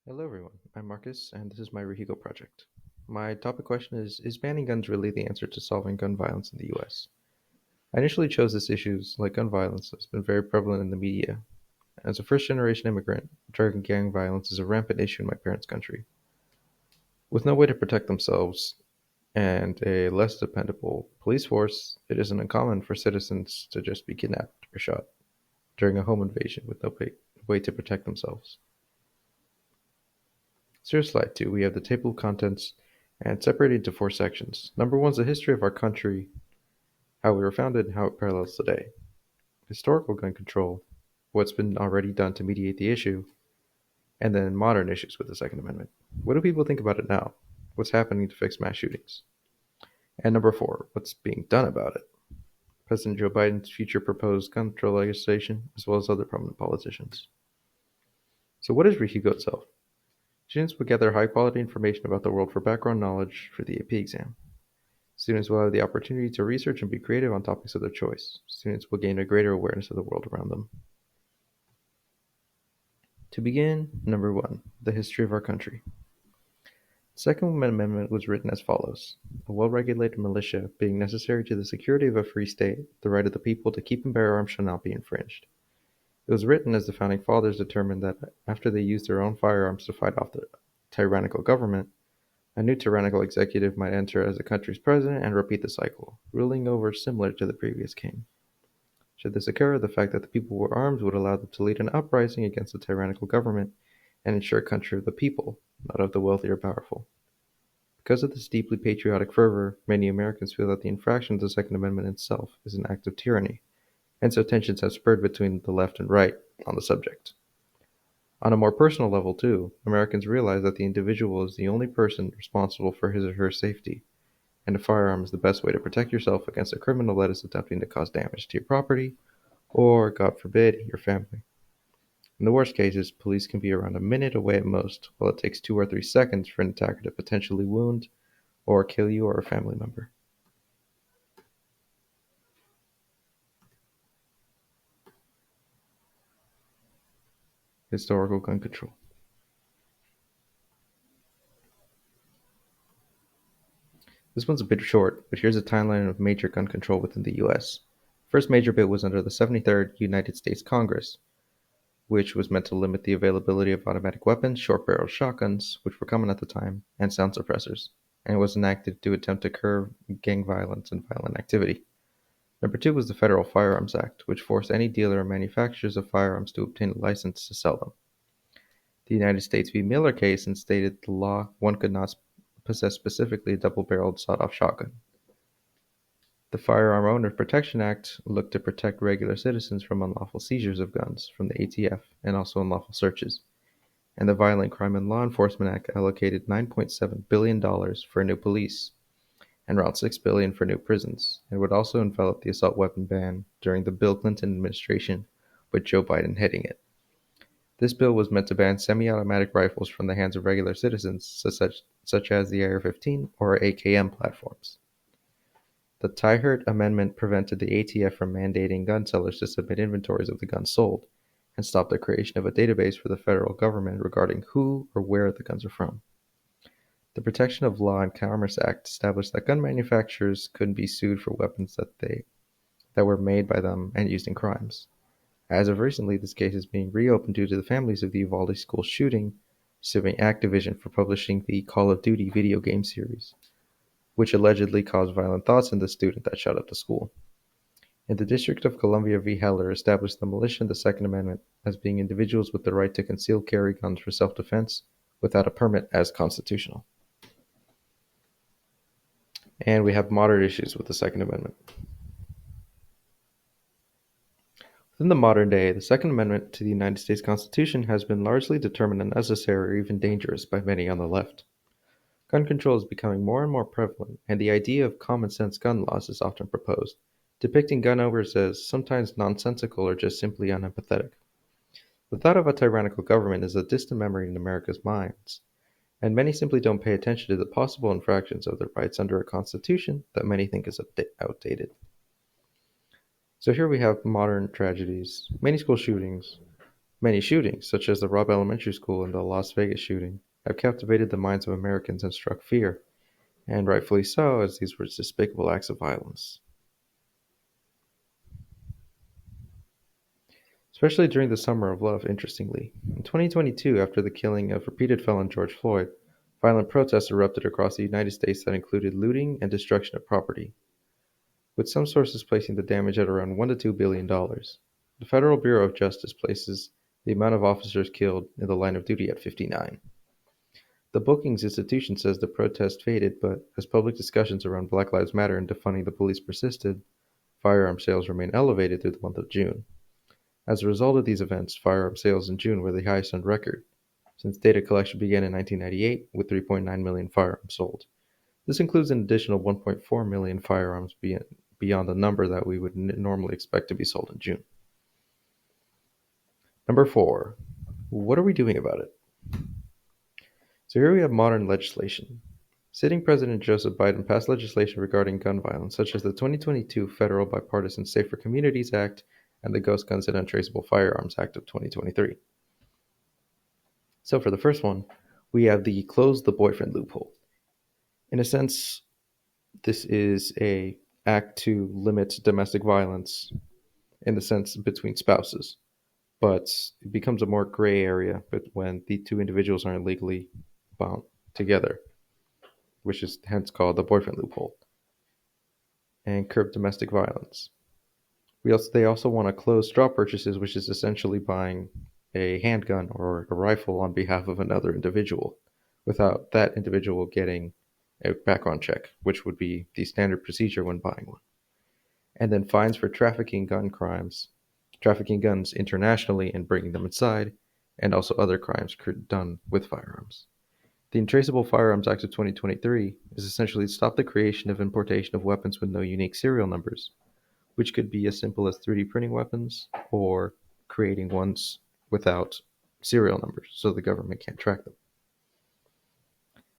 Hello everyone, I'm Marcus and this is my Rehugo project. My topic question is banning guns really the answer to solving gun violence in the US? I initially chose this issue like gun violence has been very prevalent in the media. As a first generation immigrant, drug and gang violence is a rampant issue in my parents' country. With no way to protect themselves and a less dependable police force, it isn't uncommon for citizens to just be kidnapped or shot during a home invasion with no way to protect themselves. So here's slide 2. We have the table of contents and separated into 4 sections. Number 1 is the history of our country, how we were founded, and how it parallels today. Historical gun control, what's been already done to mediate the issue, and then modern issues with the Second Amendment. What do people think about it now? What's happening to fix mass shootings? And number 4, what's being done about it? President Joe Biden's future proposed gun control legislation, as well as other prominent politicians. So what is Rehugo itself? Students will gather high-quality information about the world for background knowledge for the AP exam. Students will have the opportunity to research and be creative on topics of their choice. Students will gain a greater awareness of the world around them. To begin, number 1, the history of our country. The Second Amendment was written as follows: a well-regulated militia being necessary to the security of a free state, the right of the people to keep and bear arms shall not be infringed. It was written as the Founding Fathers determined that after they used their own firearms to fight off the tyrannical government, a new tyrannical executive might enter as the country's president and repeat the cycle, ruling over similar to the previous king. Should this occur, the fact that the people were armed would allow them to lead an uprising against the tyrannical government and ensure a country of the people, not of the wealthy or powerful. Because of this deeply patriotic fervor, many Americans feel that the infraction of the Second Amendment itself is an act of tyranny, and so tensions have spurred between the left and right on the subject. On a more personal level, too, Americans realize that the individual is the only person responsible for his or her safety, and a firearm is the best way to protect yourself against a criminal that is attempting to cause damage to your property, or, God forbid, your family. In the worst cases, police can be around a minute away at most, while it takes 2 or 3 seconds for an attacker to potentially wound or kill you or a family member. Historical gun control. This one's a bit short, but here's a timeline of major gun control within the US. First major bit was under the 73rd United States Congress, which was meant to limit the availability of automatic weapons, short-barreled shotguns, which were common at the time, and sound suppressors, and was enacted to attempt to curb gang violence and violent activity. Number 2 was the Federal Firearms Act, which forced any dealer or manufacturers of firearms to obtain a license to sell them. The United States v. Miller case instated the law one could not possess specifically a double-barreled sawed-off shotgun. The Firearm Owner Protection Act looked to protect regular citizens from unlawful seizures of guns from the ATF and also unlawful searches. And the Violent Crime and Law Enforcement Act allocated $9.7 billion for new police and around $6 billion for new prisons, and would also envelop the assault weapon ban during the Bill Clinton administration, with Joe Biden heading it. This bill was meant to ban semi-automatic rifles from the hands of regular citizens, such as the AR-15 or AKM platforms. The Tyhert Amendment prevented the ATF from mandating gun sellers to submit inventories of the guns sold, and stopped the creation of a database for the federal government regarding who or where the guns are from. The Protection of Law and Commerce Act established that gun manufacturers couldn't be sued for weapons that were made by them and used in crimes. As of recently, this case is being reopened due to the families of the Uvalde school shooting suing Activision for publishing the Call of Duty video game series, which allegedly caused violent thoughts in the student that shot up the school. In the District of Columbia v. Heller established the militia and the Second Amendment as being individuals with the right to conceal carry guns for self-defense without a permit as constitutional. And we have modern issues with the Second Amendment. Within the modern day, the Second Amendment to the United States Constitution has been largely determined unnecessary or even dangerous by many on the left. Gun control is becoming more and more prevalent, and the idea of common-sense gun laws is often proposed, depicting gun owners as sometimes nonsensical or just simply unempathetic. The thought of a tyrannical government is a distant memory in America's minds, and many simply don't pay attention to the possible infractions of their rights under a constitution that many think is outdated. So here we have modern tragedies, many school shootings, Many shootings, such as the Robb Elementary School and the Las Vegas shooting, have captivated the minds of Americans and struck fear, and rightfully so, as these were despicable acts of violence. Especially during the Summer of Love, interestingly. In 2022, after the killing of repeated felon George Floyd, violent protests erupted across the United States that included looting and destruction of property, with some sources placing the damage at around $1 to $2 billion. The Federal Bureau of Justice places the amount of officers killed in the line of duty at 59. The Brookings Institution says the protest faded, but as public discussions around Black Lives Matter and defunding the police persisted, firearm sales remain elevated through the month of June. As a result of these events, firearm sales in June were the highest on record since data collection began in 1998, with 3.9 million firearms sold. This includes an additional 1.4 million firearms beyond the number that we would normally expect to be sold in June. Number 4. What are we doing about it? So here we have modern legislation. Sitting President Joseph Biden passed legislation regarding gun violence, such as the 2022 Federal Bipartisan Safer Communities Act and the Ghost Guns and Untraceable Firearms Act of 2023. So for the first one, we have the Close the Boyfriend loophole. In a sense, this is an act to limit domestic violence in the sense between spouses, but it becomes a more gray area when the two individuals aren't legally bound together, which is hence called the boyfriend loophole, and curb domestic violence. They also want to close straw purchases, which is essentially buying a handgun or a rifle on behalf of another individual without that individual getting a background check, which would be the standard procedure when buying one. And then fines for trafficking guns internationally and bringing them inside, and also other crimes done with firearms. The Untraceable Firearms Act of 2023 is essentially to stop the creation of importation of weapons with no unique serial numbers, which could be as simple as 3D printing weapons or creating ones without serial numbers so the government can't track them.